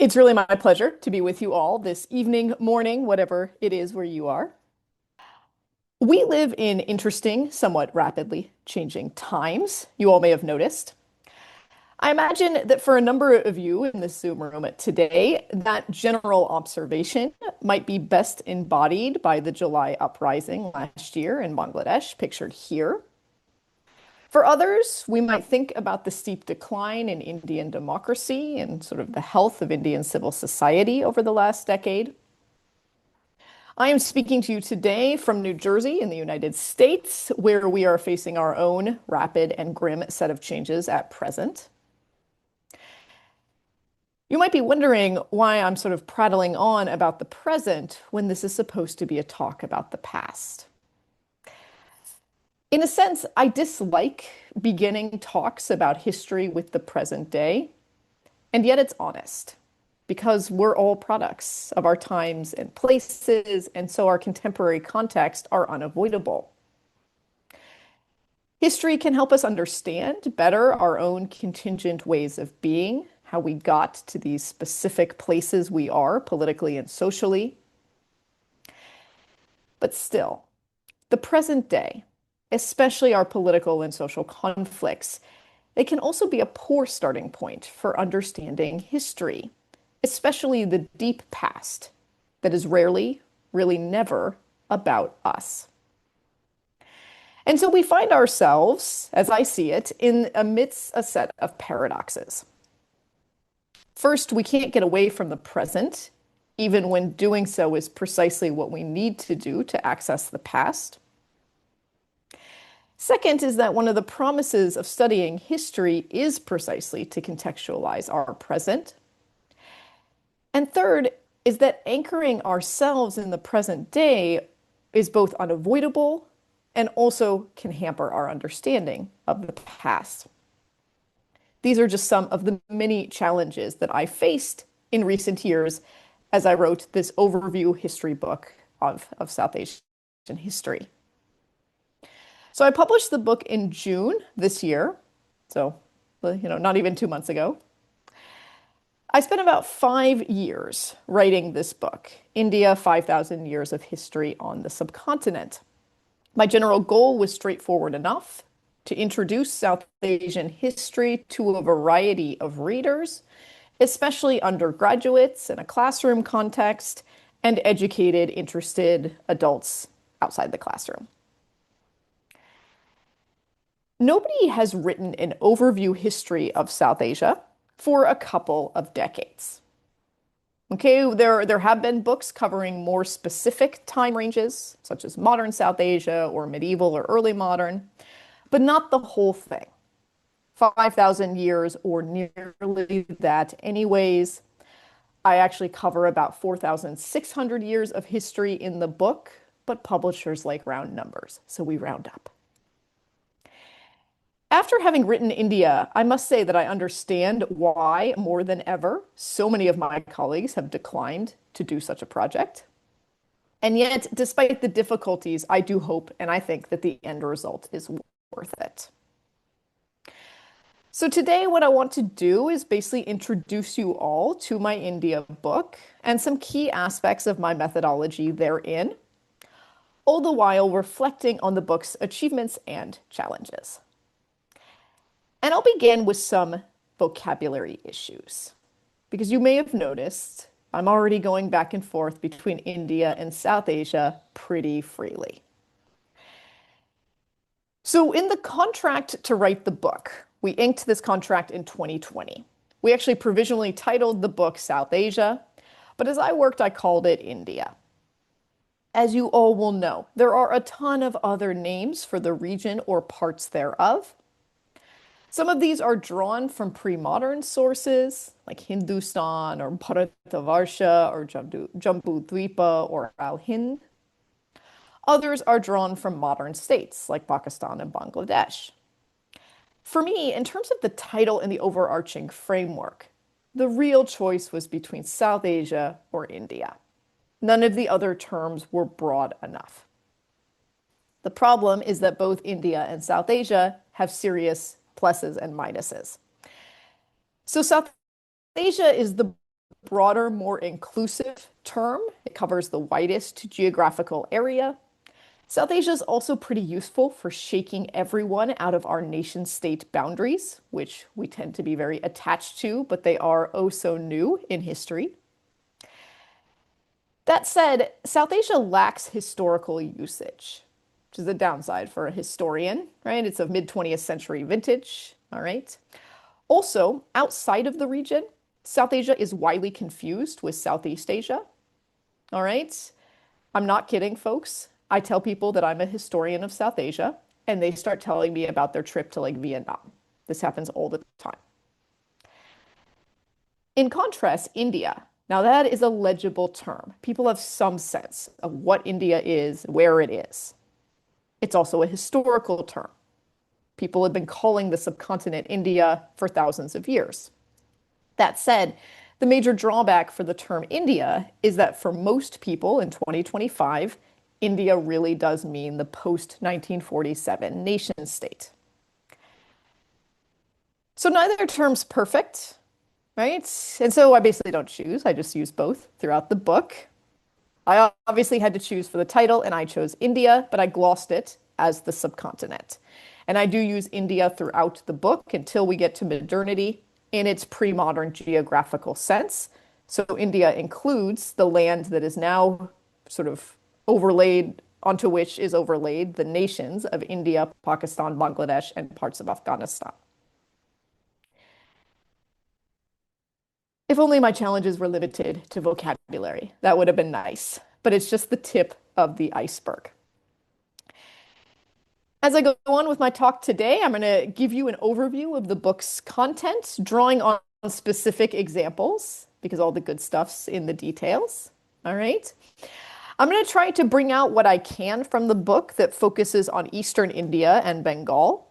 It's really my pleasure to be with you all this evening, morning, whatever it is where you are. We live in interesting, somewhat rapidly changing times, you all may have noticed. I imagine that for a number of you in this Zoom room today, that general observation might be best embodied by the July uprising last year in Bangladesh, pictured here. For others, we might think about the steep decline in Indian democracy and sort of the health of Indian civil society over the last decade. I am speaking to you today from New Jersey in the United States, where we are facing our own rapid and grim set of changes at present. You might be wondering why I'm sort of prattling on about the present when this is supposed to be a talk about the past. In a sense, I dislike beginning talks about history with the present day, and yet it's honest, because we're all products of our times and places, and so our contemporary context are unavoidable. History can help us understand better our own contingent ways of being, how we got to these specific places we are politically and socially. But still, the present day, especially our political and social conflicts, they can also be a poor starting point for understanding history, especially the deep past that is rarely, really never about us. And so we find ourselves, as I see it, in amidst a set of paradoxes. First, we can't get away from the present, even when doing so is precisely what we need to do to access the past. Second is that one of the promises of studying history is precisely to contextualize our present. And third is that anchoring ourselves in the present day is both unavoidable and also can hamper our understanding of the past. These are just some of the many challenges that I faced in recent years as I wrote this overview history book of South Asian history. So I published the book in June this year, so not even 2 months ago. I spent about 5 years writing this book, India, 5,000 Years of History on the Subcontinent. My general goal was straightforward enough: to introduce South Asian history to a variety of readers, especially undergraduates in a classroom context and educated, interested adults outside the classroom. Nobody has written an overview history of South Asia for a couple of decades. Okay, there have been books covering more specific time ranges, such as modern South Asia or medieval or early modern, but not the whole thing. 5,000 years or nearly that anyways. I actually cover about 4,600 years of history in the book, but publishers like round numbers, so we round up. After having written India, I must say that I understand why, more than ever, so many of my colleagues have declined to do such a project. And yet, despite the difficulties, I do hope and I think that the end result is worth it. So today, what I want to do is basically introduce you all to my India book and some key aspects of my methodology therein, all the while reflecting on the book's achievements and challenges. And I'll begin with some vocabulary issues, because you may have noticed I'm already going back and forth between India and South Asia pretty freely. So in the contract to write the book, we inked this contract in 2020. We actually provisionally titled the book South Asia, but as I worked, I called it India. As you all will know, there are a ton of other names for the region or parts thereof. Some of these are drawn from pre-modern sources, like Hindustan or Bharatavarsha or Jambudvipa or Al-Hind. Others are drawn from modern states, like Pakistan and Bangladesh. For me, in terms of the title and the overarching framework, the real choice was between South Asia or India. None of the other terms were broad enough. The problem is that both India and South Asia have serious pluses and minuses. So South Asia is the broader, more inclusive term. It covers the widest geographical area. South Asia is also pretty useful for shaking everyone out of our nation-state boundaries, which we tend to be very attached to, but they are oh so new in history. That said, South Asia lacks historical usage, which is a downside for a historian, right? It's of mid-20th century vintage, all right? Also, outside of the region, South Asia is widely confused with Southeast Asia, all right? I'm not kidding, folks. I tell people that I'm a historian of South Asia, and they start telling me about their trip to like Vietnam. This happens all the time. In contrast, India. Now that is a legible term. People have some sense of what India is, where it is. It's also a historical term. People have been calling the subcontinent India for thousands of years. That said, the major drawback for the term India is that for most people in 2025, India really does mean the post-1947 nation state. So neither term's perfect, right? And so I basically don't choose. I just use both throughout the book. I obviously had to choose for the title, and I chose India, but I glossed it as the subcontinent. And I do use India throughout the book until we get to modernity in its pre-modern geographical sense. So India includes the land that is now sort of overlaid, onto which is overlaid the nations of India, Pakistan, Bangladesh, and parts of Afghanistan. If only my challenges were limited to vocabulary. That would have been nice, but it's just the tip of the iceberg. As I go on with my talk today, I'm going to give you an overview of the book's content, drawing on specific examples, because all the good stuff's in the details. All right. I'm going to try to bring out what I can from the book that focuses on Eastern India and Bengal.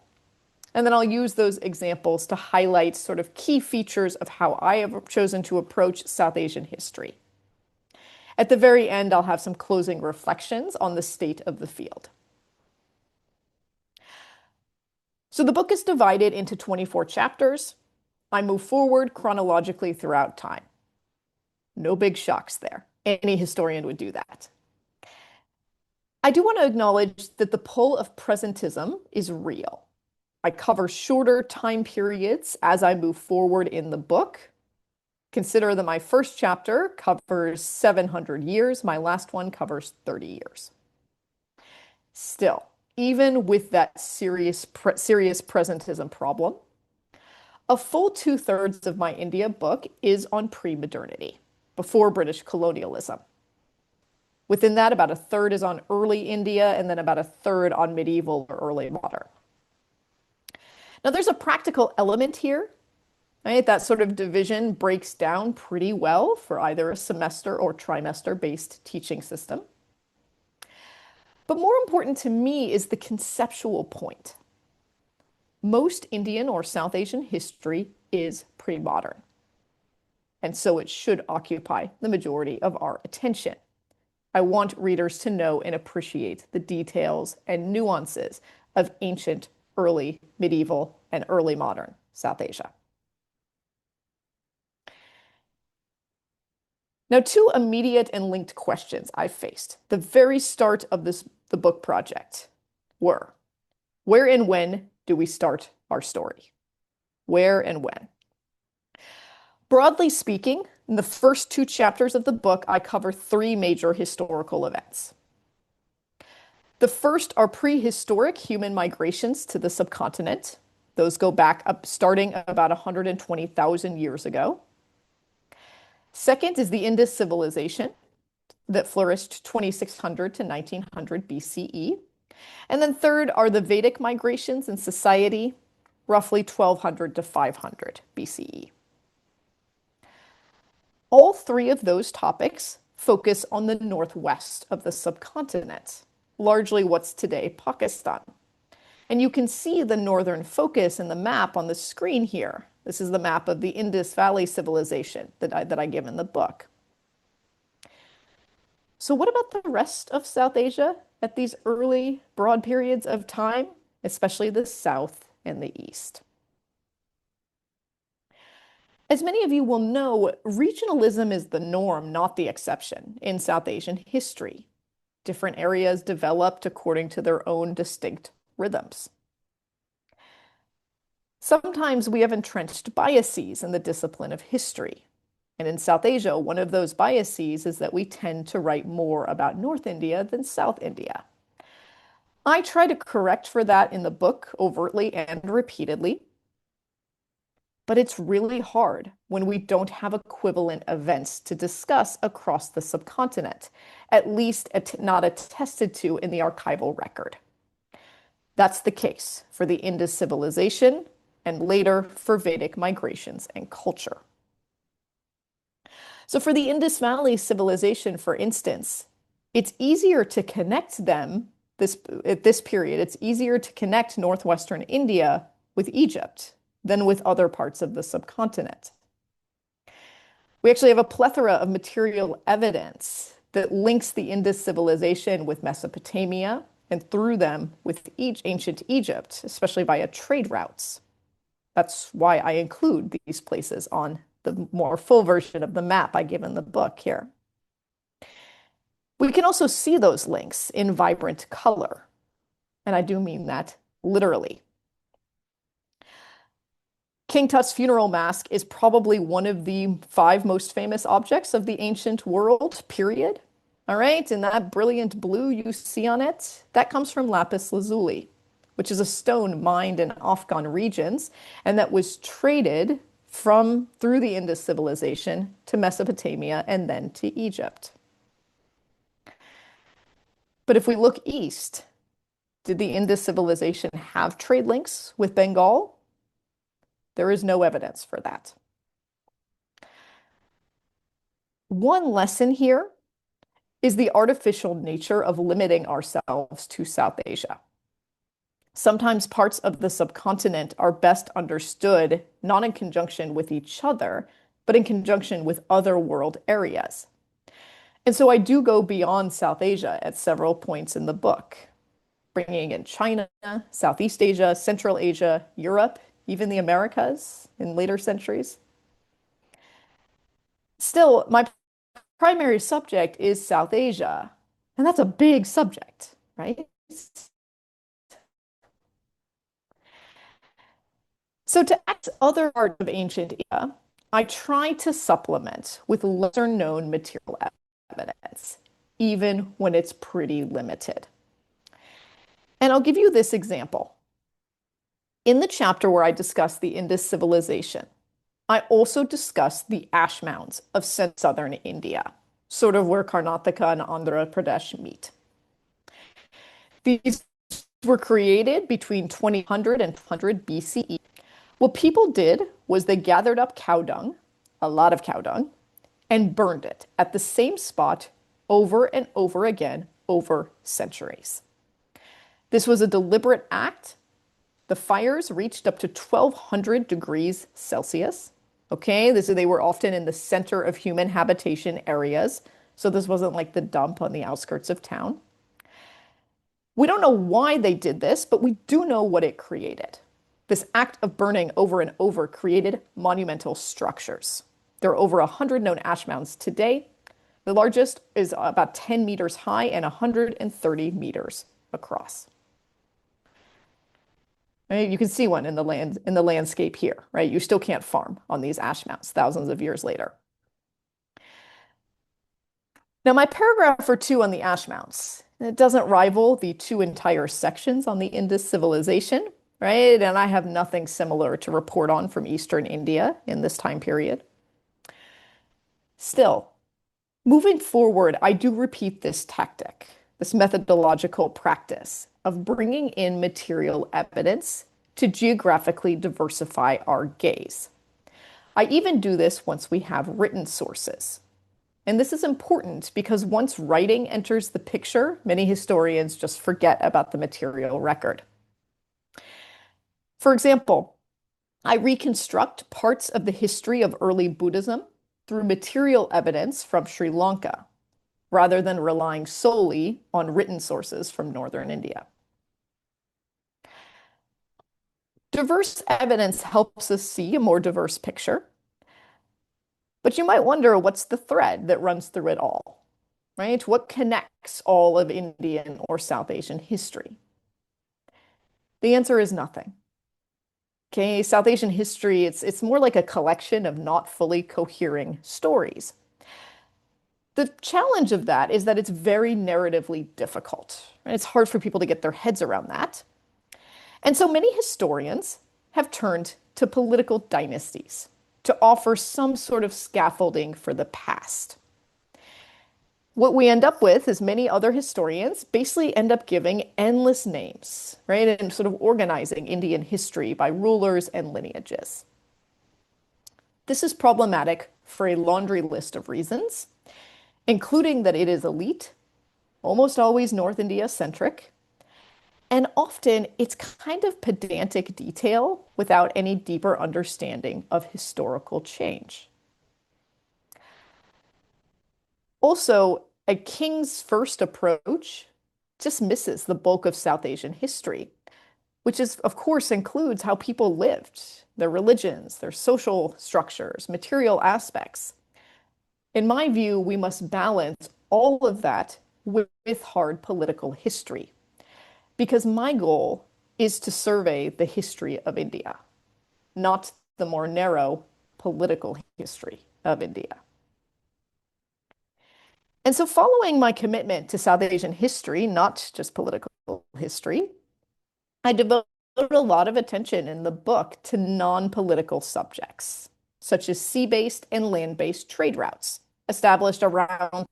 And then I'll use those examples to highlight sort of key features of how I have chosen to approach South Asian history. At the very end, I'll have some closing reflections on the state of the field. So the book is divided into 24 chapters. I move forward chronologically throughout time. No big shocks there. Any historian would do that. I do want to acknowledge that the pull of presentism is real. I cover shorter time periods as I move forward in the book. Consider that my first chapter covers 700 years. My last one covers 30 years. Still, even with that serious presentism problem, a full 2/3 of my India book is on pre-modernity, before British colonialism. Within that, about 1/3 is on early India, and then about 1/3 on medieval or early modern. Now, there's a practical element here, right? That sort of division breaks down pretty well for either a semester or trimester-based teaching system. But more important to me is the conceptual point. Most Indian or South Asian history is pre-modern, and so it should occupy the majority of our attention. I want readers to know and appreciate the details and nuances of ancient, early, medieval, and early modern South Asia. Now, two immediate and linked questions I faced the very start of the book project were, where and when do we start our story? Where and when? Broadly speaking, in the first 2 chapters of the book, I cover 3 major historical events. The first are prehistoric human migrations to the subcontinent. Those go back up starting about 120,000 years ago. Second is the Indus civilization that flourished 2600 to 1900 BCE. And then third are the Vedic migrations in society, roughly 1200 to 500 BCE. All 3 of those topics focus on the northwest of the subcontinent, largely what's today Pakistan. And you can see the northern focus in the map on the screen here. This is the map of the Indus Valley civilization that I give in the book. So what about the rest of South Asia at these early broad periods of time, especially the south and the east? As many of you will know, regionalism is the norm, not the exception, in South Asian history. Different areas developed according to their own distinct rhythms. Sometimes we have entrenched biases in the discipline of history. And in South Asia, one of those biases is that we tend to write more about North India than South India. I try to correct for that in the book overtly and repeatedly, but it's really hard when we don't have equivalent events to discuss across the subcontinent, at least not attested to in the archival record. That's the case for the Indus civilization and later for Vedic migrations and culture. So for the Indus Valley civilization, for instance, it's easier to connect them at this period. It's easier to connect northwestern India with Egypt than with other parts of the subcontinent. We actually have a plethora of material evidence that links the Indus civilization with Mesopotamia and through them with ancient Egypt, especially via trade routes. That's why I include these places on the more full version of the map I give in the book here. We can also see those links in vibrant color, and I do mean that literally. King Tut's funeral mask is probably one of the 5 most famous objects of the ancient world, period. All right, and that brilliant blue you see on it, that comes from lapis lazuli, which is a stone mined in Afghan regions, and that was traded through the Indus civilization to Mesopotamia and then to Egypt. But if we look east, did the Indus civilization have trade links with Bengal? There is no evidence for that. One lesson here is the artificial nature of limiting ourselves to South Asia. Sometimes parts of the subcontinent are best understood not in conjunction with each other, but in conjunction with other world areas. And so I do go beyond South Asia at several points in the book, bringing in China, Southeast Asia, Central Asia, Europe, even the Americas in later centuries. Still, my primary subject is South Asia, and that's a big subject, right? So to access other parts of ancient India, I try to supplement with lesser known material evidence, even when it's pretty limited. And I'll give you this example. In the chapter where I discuss the Indus civilization, I also discuss the ash mounds of southern India, sort of where Karnataka and Andhra Pradesh meet. These were created between 2000 and 100 BCE. What people did was they gathered up cow dung, a lot of cow dung, and burned it at the same spot over and over again over centuries. This was a deliberate act. The fires reached up to 1200 degrees Celsius. Okay, they were often in the center of human habitation areas. So this wasn't like the dump on the outskirts of town. We don't know why they did this, but we do know what it created. This act of burning over and over created monumental structures. There are over 100 known ash mounds today. The largest is about 10 meters high and 130 meters across. Right? You can see one in the landscape here, right? You still can't farm on these ash mounds thousands of years later. Now, my paragraph or 2 on the ash mounds, it doesn't rival the 2 entire sections on the Indus civilization, right? And I have nothing similar to report on from Eastern India in this time period. Still, moving forward, I do repeat this tactic, this methodological practice of bringing in material evidence to geographically diversify our gaze. I even do this once we have written sources. And this is important because once writing enters the picture, many historians just forget about the material record. For example, I reconstruct parts of the history of early Buddhism through material evidence from Sri Lanka, rather than relying solely on written sources from northern India. Diverse evidence helps us see a more diverse picture, But you might wonder what's the thread that runs through it all, right? What connects all of Indian or South Asian history? The answer is nothing. Okay, South Asian history, it's more like a collection of not fully cohering stories. The challenge of that is that it's very narratively difficult. Right? It's hard for people to get their heads around that. And so many historians have turned to political dynasties to offer some sort of scaffolding for the past. What we end up with is many other historians basically end up giving endless names, right? And sort of organizing Indian history by rulers and lineages. This is problematic for a laundry list of reasons, including that it is elite, almost always North India centric, and often it's kind of pedantic detail without any deeper understanding of historical change. Also, a king's first approach just misses the bulk of South Asian history, which is, of course, includes how people lived, their religions, their social structures, material aspects. In my view, we must balance all of that with hard political history, because my goal is to survey the history of India, not the more narrow political history of India. And so, following my commitment to South Asian history, not just political history, I devoted a lot of attention in the book to non-political subjects, such as sea-based and land-based trade routes established around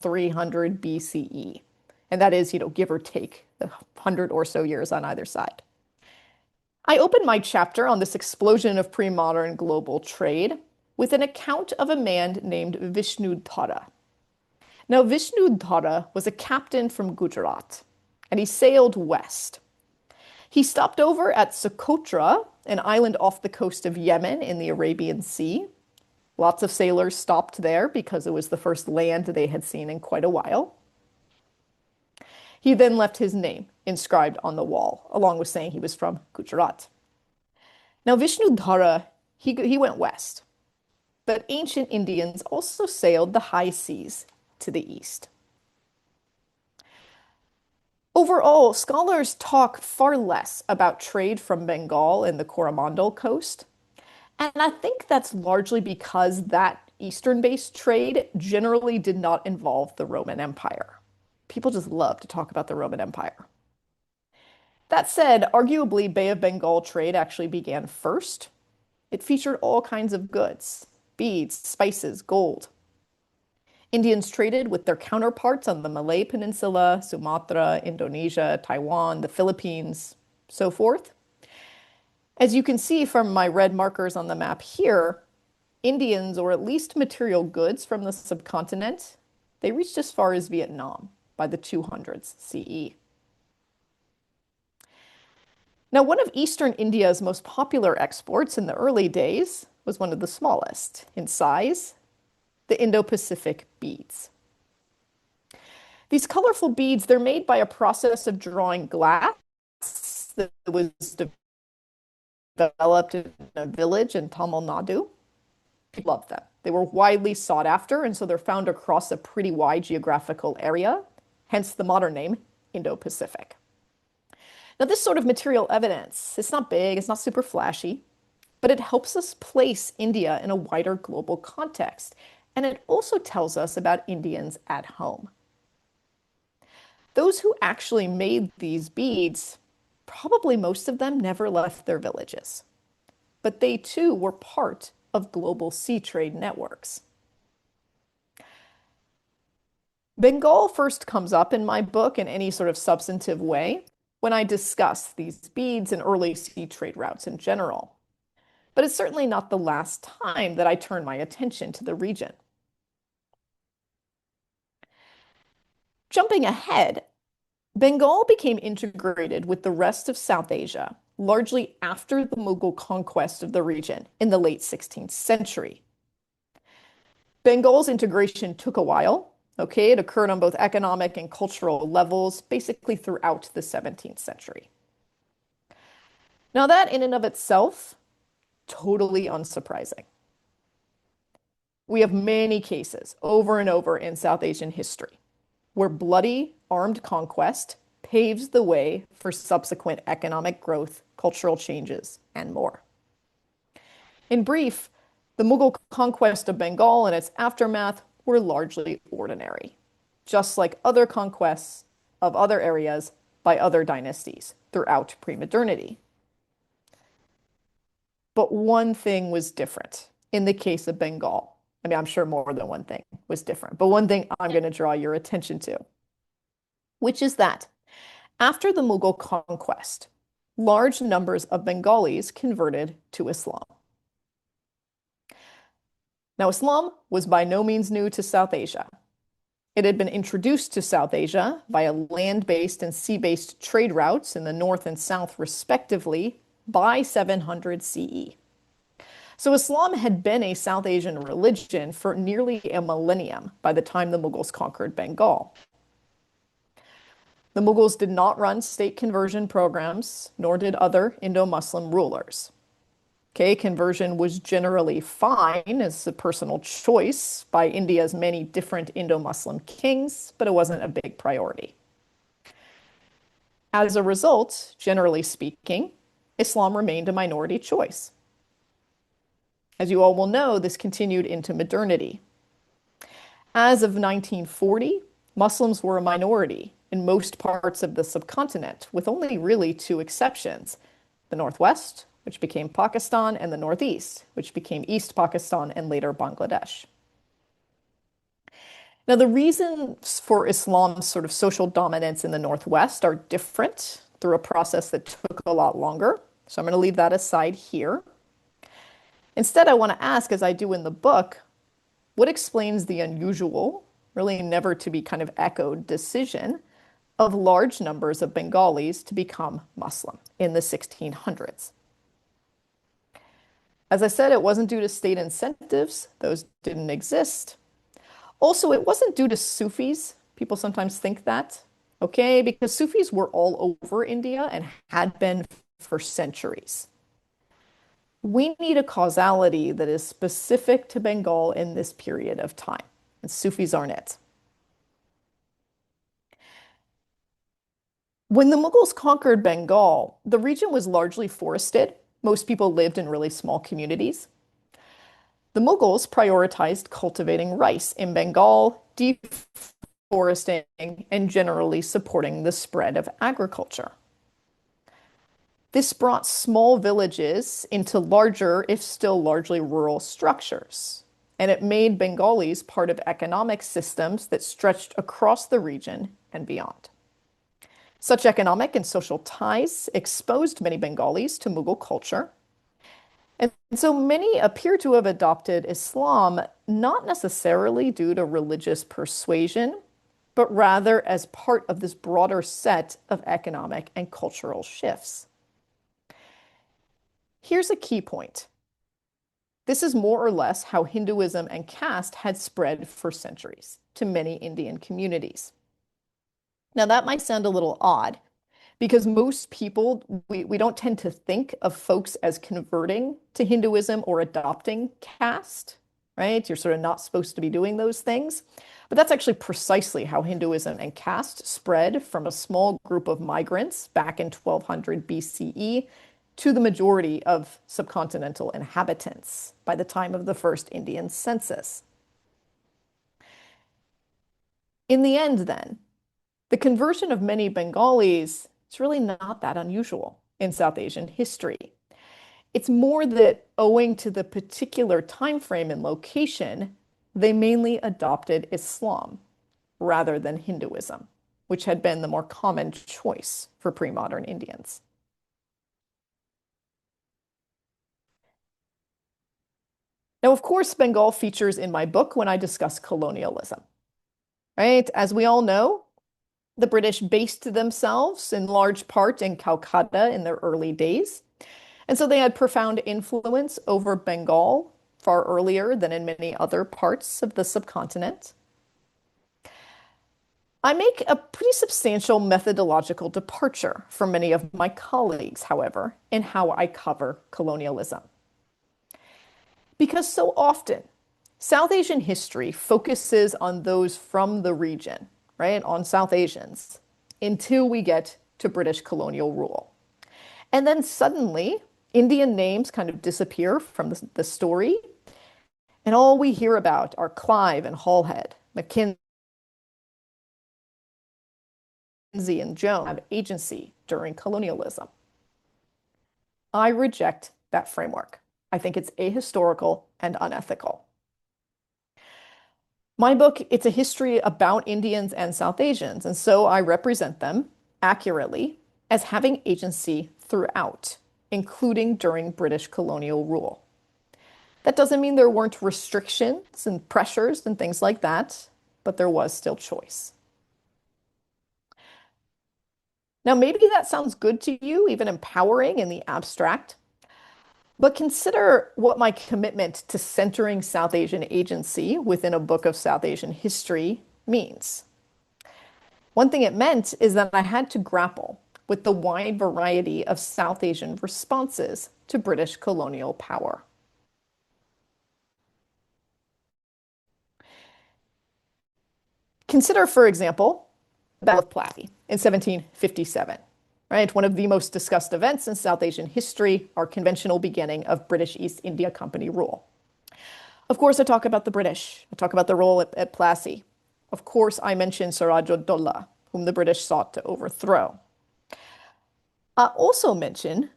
300 BCE. And that is, give or take 100 or so years on either side. I opened my chapter on this explosion of pre-modern global trade with an account of a man named Vishnudhara. Now, Vishnudhara was a captain from Gujarat, and he sailed west. He stopped over at Socotra, an island off the coast of Yemen in the Arabian Sea. Lots of sailors stopped there because it was the first land they had seen in quite a while. He then left his name inscribed on the wall, along with saying he was from Gujarat. Now, Vishnudhara, he went west, but ancient Indians also sailed the high seas to the east. Overall, scholars talk far less about trade from Bengal and the Coromandel coast, and I think that's largely because that eastern-based trade generally did not involve the Roman Empire. People just love to talk about the Roman Empire. That said, arguably, Bay of Bengal trade actually began first. It featured all kinds of goods, beads, spices, gold. Indians traded with their counterparts on the Malay Peninsula, Sumatra, Indonesia, Taiwan, the Philippines, so forth. As you can see from my red markers on the map here, Indians, or at least material goods from the subcontinent, they reached as far as Vietnam by the 200s CE. Now, one of Eastern India's most popular exports in the early days was one of the smallest in size, the Indo-Pacific beads. These colorful beads, they're made by a process of drawing glass that was developed in a village in Tamil Nadu. People loved them. They were widely sought after, and so they're found across a pretty wide geographical area, hence the modern name, Indo-Pacific. Now, this sort of material evidence, it's not big, it's not super flashy, but it helps us place India in a wider global context, and it also tells us about Indians at home. Those who actually made these beads, probably most of them never left their villages, but they too were part of global sea trade networks. Bengal first comes up in my book in any sort of substantive way when I discuss these beads and early sea trade routes in general. But it's certainly not the last time that I turn my attention to the region. Jumping ahead, Bengal became integrated with the rest of South Asia, largely after the Mughal conquest of the region in the late 16th century. Bengal's integration took a while. Okay, it occurred on both economic and cultural levels, basically throughout the 17th century. Now, that in and of itself, totally unsurprising. We have many cases over and over in South Asian history where bloody armed conquest paves the way for subsequent economic growth, cultural changes, and more. In brief, the Mughal conquest of Bengal and its aftermath were largely ordinary, just like other conquests of other areas by other dynasties throughout pre-modernity. But one thing was different in the case of Bengal. I mean, I'm sure more than one thing was different, but one thing I'm going to draw your attention to, which is that after the Mughal conquest, large numbers of Bengalis converted to Islam. Now, Islam was by no means new to South Asia. It had been introduced to South Asia via land-based and sea-based trade routes in the north and south, respectively, by 700 CE. So Islam had been a South Asian religion for nearly a millennium by the time the Mughals conquered Bengal. The Mughals did not run state conversion programs, nor did other Indo-Muslim rulers. Okay, conversion was generally fine as a personal choice by India's many different Indo-Muslim kings, but it wasn't a big priority. As a result, generally speaking, Islam remained a minority choice. As you all will know, this continued into modernity. As of 1940, Muslims were a minority in most parts of the subcontinent, with only really two exceptions: the Northwest, which became Pakistan, and the Northeast, which became East Pakistan and later Bangladesh. Now, the reasons for Islam's sort of social dominance in the Northwest are different through a process that took a lot longer. So I'm going to leave that aside here. Instead, I want to ask, as I do in the book, what explains the unusual, really never to be kind of echoed decision of large numbers of Bengalis to become Muslim in the 1600s? As I said, it wasn't due to state incentives. Those didn't exist. Also, it wasn't due to Sufis. People sometimes think that, okay? Because Sufis were all over India and had been for centuries. We need a causality that is specific to Bengal in this period of time, and Sufis aren't it. When the Mughals conquered Bengal, the region was largely forested. Most people lived in really small communities. The Mughals prioritized cultivating rice in Bengal, deforesting, and generally supporting the spread of agriculture. This brought small villages into larger, if still largely rural structures, and it made Bengalis part of economic systems that stretched across the region and beyond. Such economic and social ties exposed many Bengalis to Mughal culture, and so many appear to have adopted Islam not necessarily due to religious persuasion, but rather as part of this broader set of economic and cultural shifts. Here's a key point. This is more or less how Hinduism and caste had spread for centuries to many Indian communities. Now, that might sound a little odd because most people, we don't tend to think of folks as converting to Hinduism or adopting caste, right? You're sort of not supposed to be doing those things. But that's actually precisely how Hinduism and caste spread from a small group of migrants back in 1200 BCE to the majority of subcontinental inhabitants by the time of the first Indian census. In the end, then, the conversion of many Bengalis is really not that unusual in South Asian history. It's more that owing to the particular time frame and location, they mainly adopted Islam rather than Hinduism, which had been the more common choice for pre-modern Indians. Now, of course, Bengal features in my book when I discuss colonialism, right? As we all know, the British based themselves in large part in Calcutta in their early days. And so they had profound influence over Bengal far earlier than in many other parts of the subcontinent. I make a pretty substantial methodological departure from many of my colleagues, however, in how I cover colonialism. Because so often, South Asian history focuses on those from the region, right? On South Asians, until we get to British colonial rule. And then suddenly, Indian names kind of disappear from the story, and all we hear about are Clive and Halhead, Mackenzie and Jones have agency during colonialism. I reject that framework. I think it's ahistorical and unethical. My book, it's a history about Indians and South Asians, and so I represent them accurately as having agency throughout, including during British colonial rule. That doesn't mean there weren't restrictions and pressures and things like that, but there was still choice. Now, maybe that sounds good to you, even empowering in the abstract, but consider what my commitment to centering South Asian agency within a book of South Asian history means. One thing it meant is that I had to grapple with the wide variety of South Asian responses to British colonial power. Consider, for example, the Battle of Plassey in 1757, right? One of the most discussed events in South Asian history, our conventional beginning of British East India Company rule. Of course, I talk about the British. I talk about the role at Plassey. Of course, I mention Siraj ud-Daulah, whom the British sought to overthrow. I also mention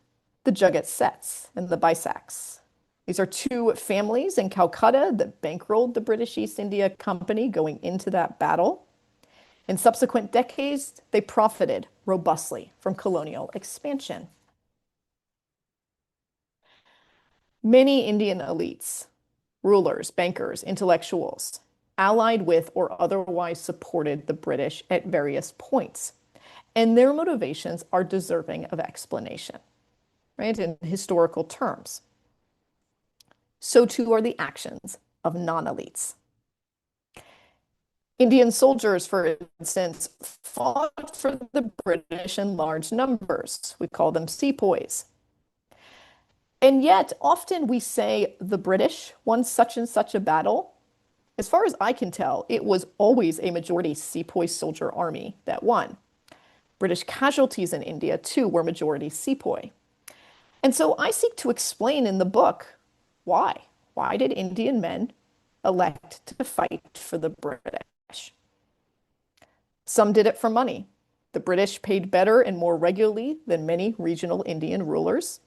the Jagat-Sets and the Baisaks. These are two families in Calcutta that bankrolled the British East India Company going into that battle. In subsequent decades, they profited robustly from colonial expansion. Many Indian elites, rulers, bankers, intellectuals, allied with or otherwise supported the British at various points, and their motivations are deserving of explanation, right, in historical terms. So too are the actions of non-elites. Indian soldiers, for instance, fought for the British in large numbers. We call them sepoys. And yet, often we say the British won such and such a battle. As far as I can tell, it was always a majority sepoy soldier army that won. British casualties in India, too, were majority sepoy. And so I seek to explain in the book why. Why did Indian men elect to fight for the British? Some did it for money. The British paid better and more regularly than many regional Indian rulers.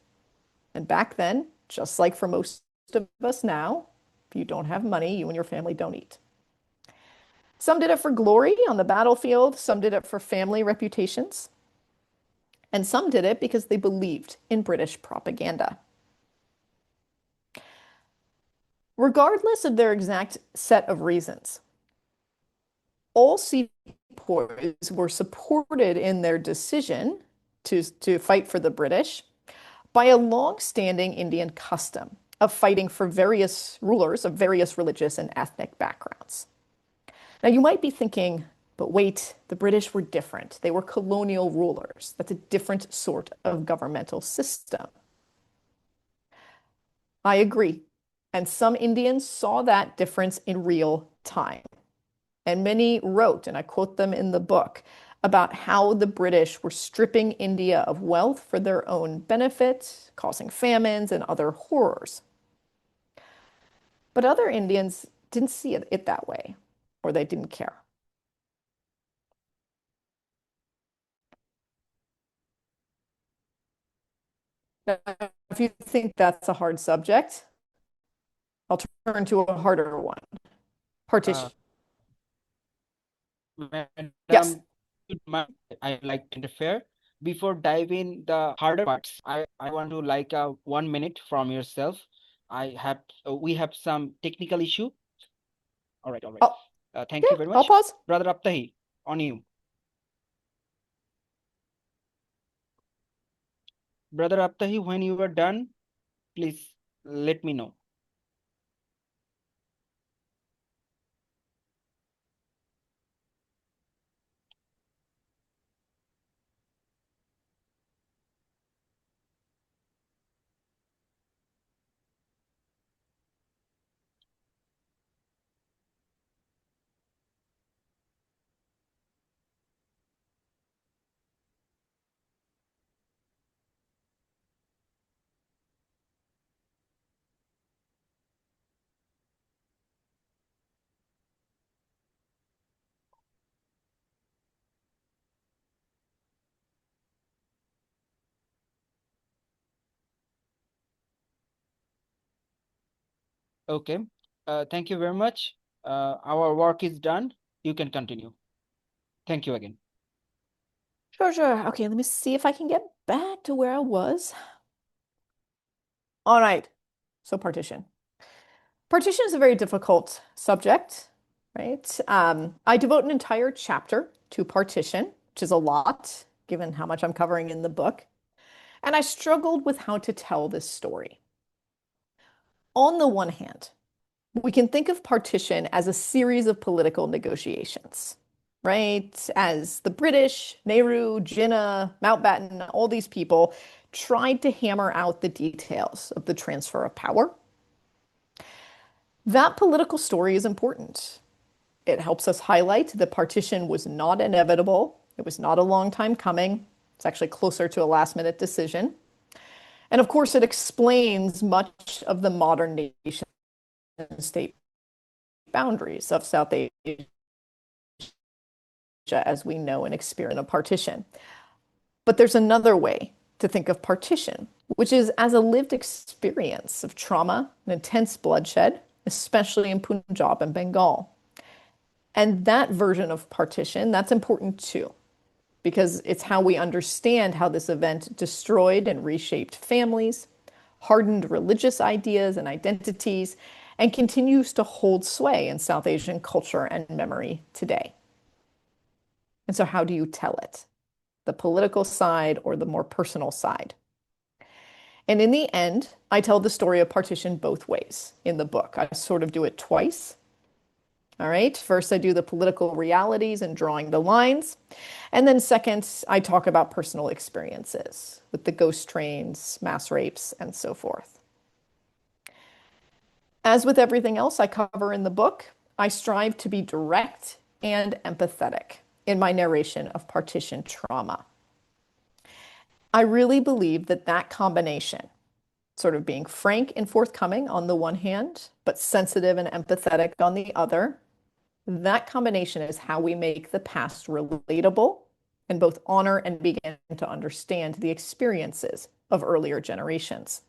And back then, just like for most of us now, if you don't have money, you and your family don't eat. Some did it for glory on the battlefield. Some did it for family reputations. And some did it because they believed in British propaganda. Regardless of their exact set of reasons, all sepoys were supported in their decision to fight for the British by a long-standing Indian custom of fighting for various rulers of various religious and ethnic backgrounds. Now, you might be thinking, but wait, the British were different. They were colonial rulers. That's a different sort of governmental system. I agree. And some Indians saw that difference in real time. And many wrote, and I quote them in the book, about how the British were stripping India of wealth for their own benefit, causing famines and other horrors. But other Indians didn't see it that way, or they didn't care. Now, if you think that's a hard subject, I'll turn to a harder one. Uh, Partition. Yes. Madam, I like to interfere. Before diving the harder parts, I want to like 1 minute from yourself. We have some technical issue. All right. Oh, Thank yeah, you very I'll much. pause. Brother Aptahi, on you. Brother Aptahi, when you are done, please let me know. Okay. Thank you very much. Our work is done. You can continue. Thank you again. Sure, sure. Okay, let me see if I can get back to where I was. All right. So partition. Partition is a very difficult subject, right? I devote an entire chapter to partition, which is a lot, given how much I'm covering in the book. And I struggled with how to tell this story. On the one hand, we can think of partition as a series of political negotiations, right? As the British, Nehru, Jinnah, Mountbatten, all these people tried to hammer out the details of the transfer of power. That political story is important. It helps us highlight that partition was not inevitable. It was not a long time coming. It's actually closer to a last minute decision. And of course, it explains much of the modern nation state boundaries of South Asia as we know and experience a partition. But there's another way to think of partition, which is as a lived experience of trauma and intense bloodshed, especially in Punjab and Bengal. And that version of partition, that's important too, because it's how we understand how this event destroyed and reshaped families, hardened religious ideas and identities, and continues to hold sway in South Asian culture and memory today. And so, how do you tell it? The political side or the more personal side? And in the end, I tell the story of partition both ways in the book. I sort of do it twice. All right. First, I do the political realities and drawing the lines. And then, second, I talk about personal experiences with the ghost trains, mass rapes, and so forth. As with everything else I cover in the book, I strive to be direct and empathetic in my narration of partition trauma. I really believe that that combination, sort of being frank and forthcoming on the one hand, but sensitive and empathetic on the other, that combination is how we make the past relatable and both honor and begin to understand the experiences of earlier generations.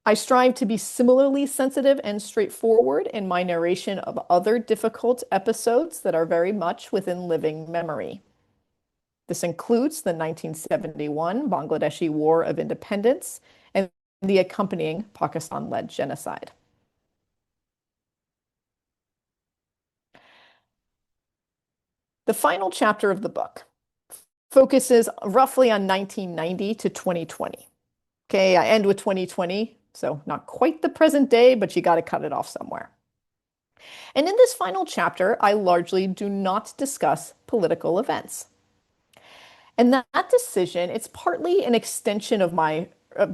I strive to be similarly sensitive and straightforward in my narration of other difficult episodes that are very much within living memory. This includes the 1971 Bangladeshi War of Independence and the accompanying Pakistan-led genocide. The final chapter of the book focuses roughly on 1990 to 2020. Okay, I end with 2020, so not quite the present day, but you got to cut it off somewhere. And in this final chapter, I largely do not discuss political events. And that decision, it's partly an extension of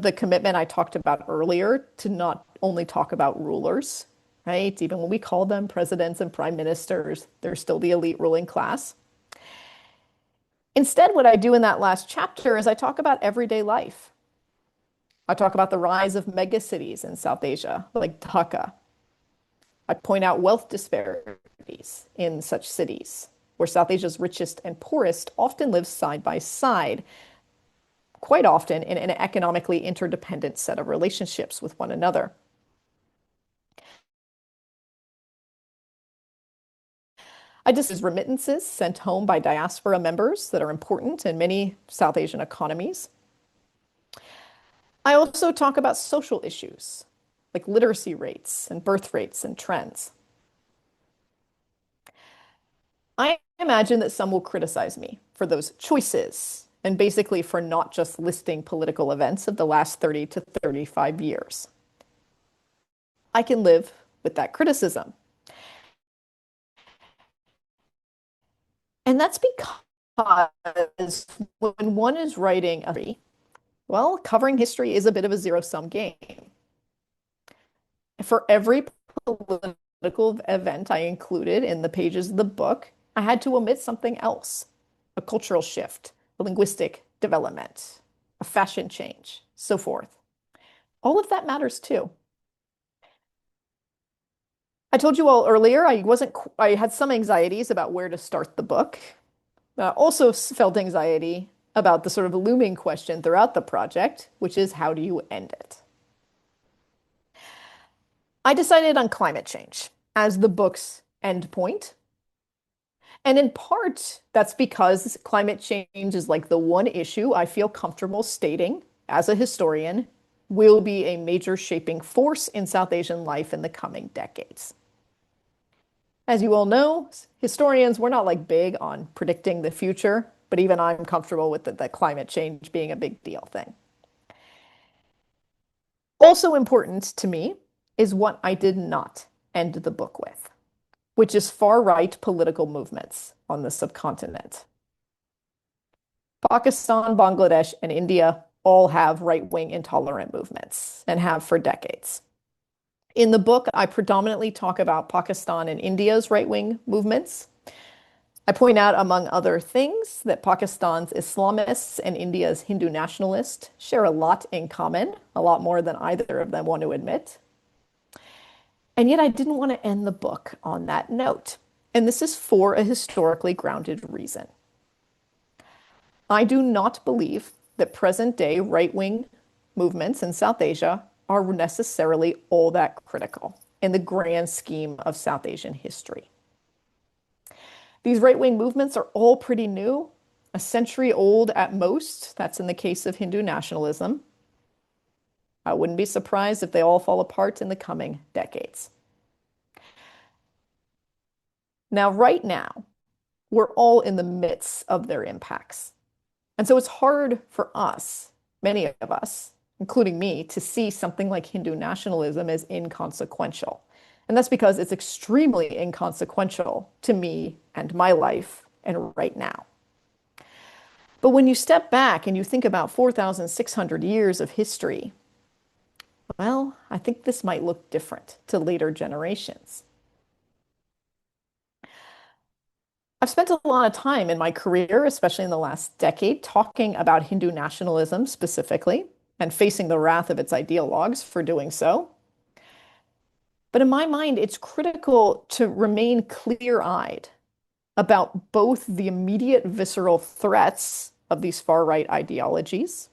the commitment I talked about earlier to not only talk about rulers, right? Even when we call them presidents and prime ministers, they're still the elite ruling class. Instead, what I do in that last chapter is I talk about everyday life. I talk about the rise of megacities in South Asia, like Dhaka. I point out wealth disparities in such cities, where South Asia's richest and poorest often live side by side, quite often in an economically interdependent set of relationships with one another. I discuss remittances sent home by diaspora members that are important in many South Asian economies. I also talk about social issues like literacy rates and birth rates and trends. I imagine that some will criticize me for those choices and basically for not just listing political events of the last 30 to 35 years. I can live with that criticism. And that's because when one is writing well, covering history is a bit of a zero-sum game. For every political event I included in the pages of the book, I had to omit something else, a cultural shift, a linguistic development, a fashion change, so forth. All of that matters too. I told you all earlier I had some anxieties about where to start the book. Also felt anxiety about the sort of looming question throughout the project, which is how do you end it? I decided on climate change as the book's endpoint. And in part, that's because climate change is like the one issue I feel comfortable stating as a historian will be a major shaping force in South Asian life in the coming decades. As you all know, historians, we're not like big on predicting the future, but even I'm comfortable with the climate change being a big deal thing. Also important to me is what I did not end the book with, which is far-right political movements on the subcontinent. Pakistan, Bangladesh, and India all have right-wing intolerant movements and have for decades. In the book, I predominantly talk about Pakistan and India's right-wing movements. I point out, among other things, that Pakistan's Islamists and India's Hindu nationalists share a lot in common, a lot more than either of them want to admit. And yet I didn't want to end the book on that note. And this is for a historically grounded reason. I do not believe that present-day right-wing movements in South Asia are necessarily all that critical in the grand scheme of South Asian history. These right-wing movements are all pretty new, a century old at most. That's in the case of Hindu nationalism. I wouldn't be surprised if they all fall apart in the coming decades. Now, right now, we're all in the midst of their impacts. And so it's hard for us, many of us, including me, to see something like Hindu nationalism as inconsequential. And that's because it's extremely inconsequential to me and my life and right now. But when you step back and you think about 4,600 years of history, well, I think this might look different to later generations. I've spent a lot of time in my career, especially in the last decade, talking about Hindu nationalism specifically and facing the wrath of its ideologues for doing so. But in my mind, it's critical to remain clear-eyed about both the immediate visceral threats of these far-right ideologies,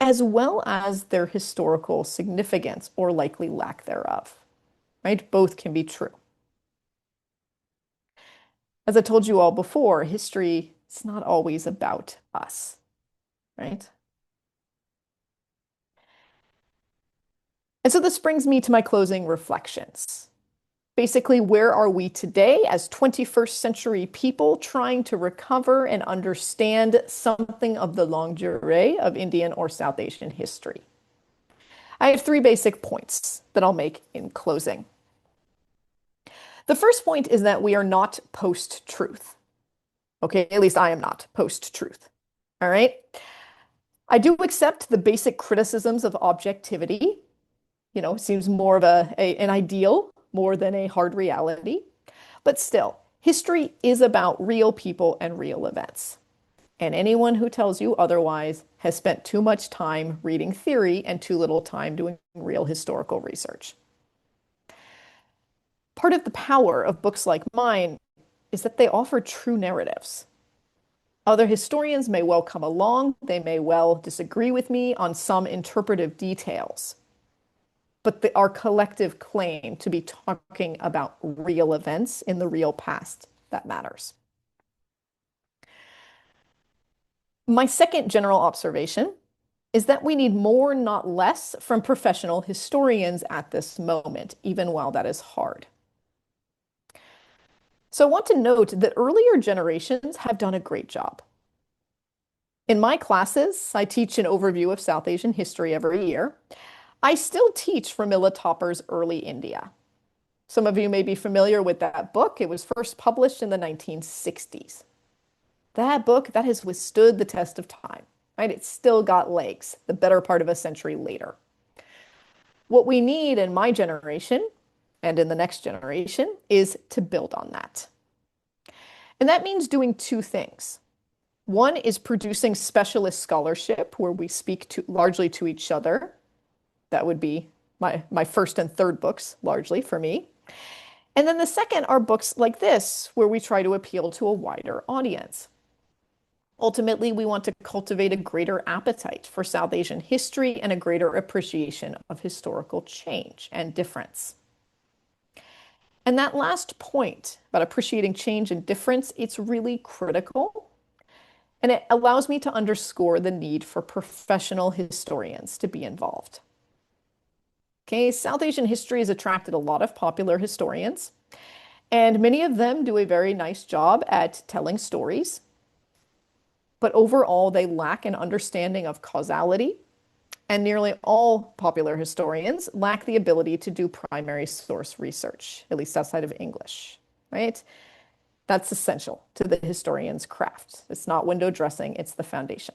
as well as their historical significance or likely lack thereof, right? Both can be true. As I told you all before, history is not always about us, right? And so this brings me to my closing reflections. Basically, where are we today as 21st century people trying to recover and understand something of the longue durée of Indian or South Asian history? I have three basic points that I'll make in closing. The first point is that we are not post-truth. Okay, at least I am not post-truth. All right. I do accept the basic criticisms of objectivity. You know, it seems more of an ideal more than a hard reality. But still, history is about real people and real events. And anyone who tells you otherwise has spent too much time reading theory and too little time doing real historical research. Part of the power of books like mine is that they offer true narratives. Other historians may well come along, they may well disagree with me on some interpretive details, but our collective claim to be talking about real events in the real past, that matters. My second general observation is that we need more, not less, from professional historians at this moment, even while that is hard. So I want to note that earlier generations have done a great job. In my classes, I teach an overview of South Asian history every year. I still teach Pramila Topper's Early India. Some of you may be familiar with that book. It was first published in the 1960s. That book, that has withstood the test of time, right? It's still got legs, the better part of a century later. What we need in my generation and in the next generation is to build on that. And that means doing two things. One is producing specialist scholarship where we speak largely to each other. That would be my first and third books, largely for me. And then the second are books like this, where we try to appeal to a wider audience. Ultimately, we want to cultivate a greater appetite for South Asian history and a greater appreciation of historical change and difference. And that last point about appreciating change and difference, it's really critical. And it allows me to underscore the need for professional historians to be involved. Okay, South Asian history has attracted a lot of popular historians, and many of them do a very nice job at telling stories. But overall, they lack an understanding of causality, and nearly all popular historians lack the ability to do primary source research, at least outside of English, right? That's essential to the historian's craft. It's not window dressing, it's the foundation.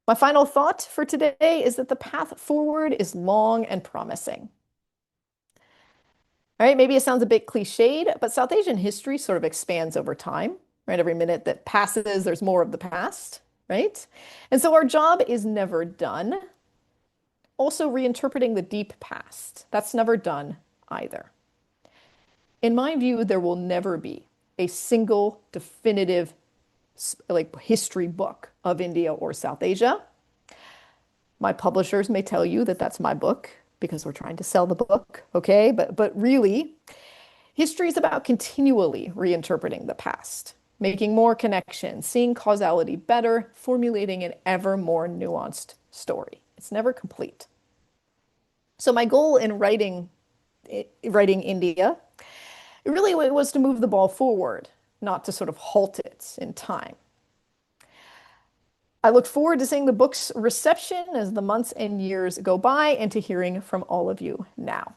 My final thought for today is that the path forward is long and promising. All right, maybe it sounds a bit cliched, but South Asian history sort of expands over time, right? Every minute that passes, there's more of the past, right? And so our job is never done. Also, reinterpreting the deep past, that's never done either. In my view, there will never be a single definitive like history book of India or South Asia. My publishers may tell you that that's my book because we're trying to sell the book, okay? But really, history is about continually reinterpreting the past, making more connections, seeing causality better, formulating an ever more nuanced story. It's never complete. So my goal in writing India, it really was to move the ball forward, not to sort of halt it in time. I look forward to seeing the book's reception as the months and years go by and to hearing from all of you now.